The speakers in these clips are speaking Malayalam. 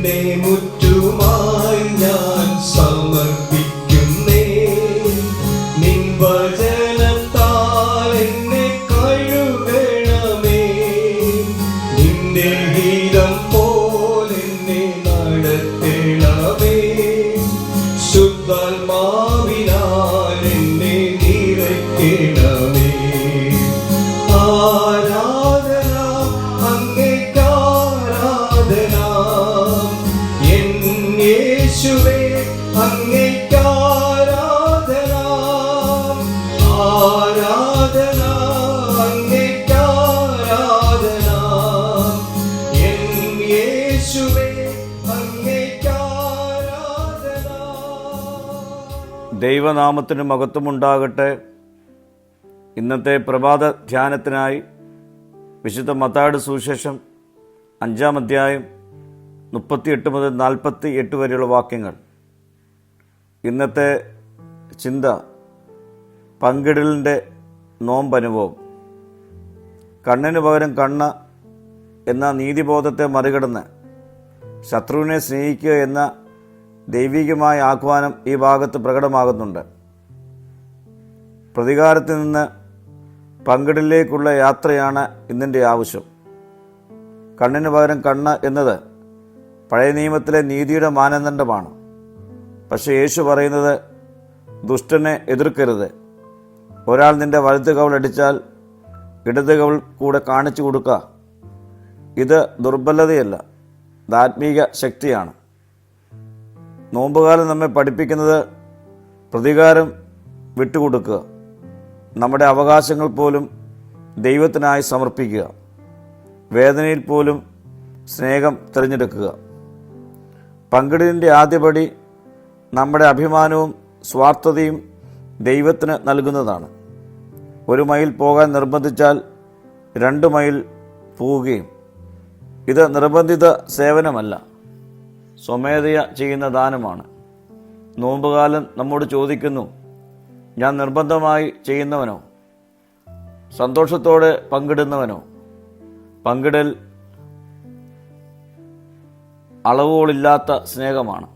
എന്നെ മുറ്റുമായി ഞാൻ സമർപ്പിക്കുന്നേ. നിൻ വചനത്താൽ എന്നെ കഴുകണമേ. നിന്റെ ഗീതം പോലെന്നെ നടത്തണമേ. ശുദ്ധാത്മാവിനാൽ എന്നെ നിറയ്ക്കണമേ. ആരാധന അങ്ങേക്കാരാധന, എൻ യേശുവേ അങ്ങേക്കാരാധന. ആരാധന അങ്ങേക്കാരാധന, എൻ യേശുവേ അങ്ങേക്കാരാധന. ദൈവനാമത്തിന് മഹത്വമുണ്ടാകട്ടെ. ഇന്നത്തെ പ്രഭാത ധ്യാനത്തിനായി വിശുദ്ധ മത്തായിയുടെ സുവിശേഷം 5-ാം അധ്യായം 38 മുതൽ 48 വരെയുള്ള വാക്യങ്ങൾ. ഇന്നത്തെ ചിന്ത പങ്കിടലിൻ്റെ നോമ്പനുഭവം. കണ്ണിന് പകരം കണ്ണ് എന്ന നീതിബോധത്തെ മറികടന്ന് ശത്രുവിനെ സ്നേഹിക്കുക എന്ന ദൈവികമായ ആഹ്വാനം ഈ ഭാഗത്ത് പ്രകടമാകുന്നുണ്ട്. പ്രതികാരത്തിൽ നിന്ന് പങ്കിടലിലേക്കുള്ള യാത്രയാണ് ഇന്നിൻ്റെ ആവശ്യം. കണ്ണിന് പകരം കണ്ണ് എന്നത് പഴയ നിയമത്തിലെ നീതിയുടെ മാനദണ്ഡമാണ്. പക്ഷേ യേശു പറയുന്നത് ദുഷ്ടനെ എതിർക്കരുത്. ഒരാൾ നിന്റെ വലത് കവിളടിച്ചാൽ ഇടത് കവിൾ കൂടെ കാണിച്ചു കൊടുക്കുക. ഇത് ദുർബലതയല്ല, ഇത് ആത്മീക ശക്തിയാണ്. നോമ്പുകാലം നമ്മെ പഠിപ്പിക്കുന്നത് പ്രതികാരം വിട്ടുകൊടുക്കുക, നമ്മുടെ അവകാശങ്ങൾ പോലും ദൈവത്തിനായി സമർപ്പിക്കുക, വേദനയിൽ പോലും സ്നേഹം തിരഞ്ഞെടുക്കുക. പങ്കിടലിൻ്റെ ആദ്യപടി നമ്മുടെ അഭിമാനവും സ്വാർത്ഥതയും ദൈവത്തിന് നൽകുന്നതാണ്. 1 മൈൽ പോകാൻ നിർബന്ധിച്ചാൽ 2 മൈൽ പോവുകയും. ഇത് നിർബന്ധിത സേവനമല്ല, സ്വമേധയാ ചെയ്യുന്ന ദാനമാണ്. നോമ്പുകാലം നമ്മോട് ചോദിക്കുന്നു, ഞാൻ നിർബന്ധമായി ചെയ്യുന്നവനോ, സന്തോഷത്തോടെ പങ്കിടുന്നവനോ? പങ്കിടൽ അളവുകളില്ലാത്ത സ്നേഹമാണ്.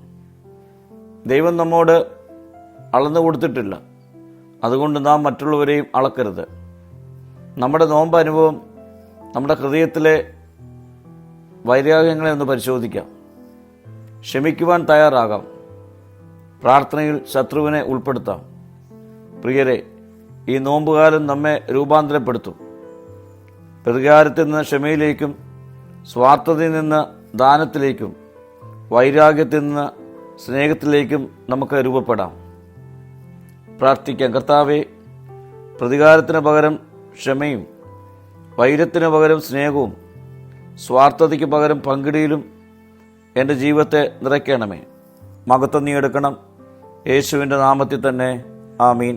ദൈവം നമ്മോട് അളന്നു കൊടുത്തിട്ടില്ല, അതുകൊണ്ട് നാം മറ്റുള്ളവരെയും അളക്കരുത്. നമ്മുടെ നോമ്പ് അനുഭവം നമ്മുടെ ഹൃദയത്തിലെ വൈരാഗ്യങ്ങളെ ഒന്ന് പരിശോധിക്കാം. ക്ഷമിക്കുവാൻ തയ്യാറാകാം. പ്രാർത്ഥനയിൽ ശത്രുവിനെ ഉൾപ്പെടുത്താം. പ്രിയരെ, ഈ നോമ്പുകാലം നമ്മെ രൂപാന്തരപ്പെടുത്തും. പ്രതികാരത്തിൽ നിന്ന് ക്ഷമയിലേക്കും, സ്വാർത്ഥതയിൽ നിന്ന് ദാനത്തിലേക്കും, വൈരാഗ്യത്തിൽ നിന്ന് സ്നേഹത്തിലേക്കും നമുക്ക് രൂപപ്പെടാം. പ്രാർത്ഥിക്കാം. കർത്താവേ, പ്രതികാരത്തിന് പകരം ക്ഷമയും, വൈരത്തിന് പകരം സ്നേഹവും, സ്വാർത്ഥതയ്ക്ക് പകരം പങ്കിടിയിലും എൻ്റെ ജീവിതത്തെ നിറയ്ക്കണമേ. മഹത്വം നീ എടുക്കണം. യേശുവിൻ്റെ നാമത്തിൽ തന്നെ. ആമീൻ.